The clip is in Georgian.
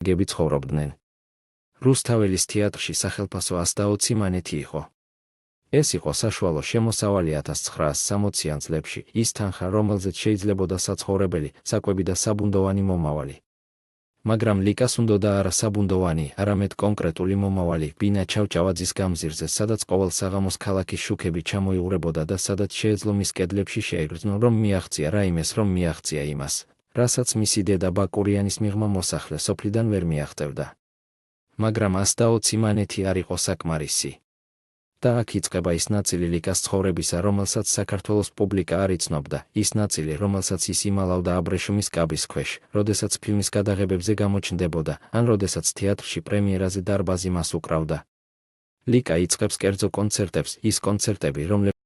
გები ცხოვრობდნენ. რუსთაველის თეატრში სახელფასო 120 მანეთი იყო. ეს იყო საშუალო შემოსავალი 1960-იან წლებში, ის თანხა, რომელზეც შეიძლებოდა საცხოვრებელი, საკვები და საბუნდოვანი მომავალი. მაგრამ ლიკას უნდოდა არა საბუნდოვანი, არამედ კონკრეტული მომავალი, ბინა ჩავჭავაძის გამზირზე, სადაც ყოველ საღამოს ქალაქის შუქები ჩამოიუღრებოდა და სადაც შეეძლო მის კედლებში შეეგრძნო, რომ მიაღწია რაიმეს, რომ მიაღწია იმას, რასაც მისი დედა ბაკურიანის მიღმა მოსახლე სოფლიდან ვერ მიაღწევდა. მაგრამ 120 მანეთი არ იყო საკმარისი. და აქ იწყება ის ნაწილი ლიკას ცხოვრებისა, რომელსაც საქართველოს პუბლიკა არ იცნობდა, ის ნაწილი, რომელსაც ის იმალავდა აბრეშუმის კაბის ქვეშ, როდესაც ფილმის გადაღებებზე გამოჩნდებოდა, ან როდესაც თეატრში პრემიერაზე დარბაზი მას უკრავდა. ლიკა იწყებს კერძო კონცერტებს, ის კონცერტები, რომლებიც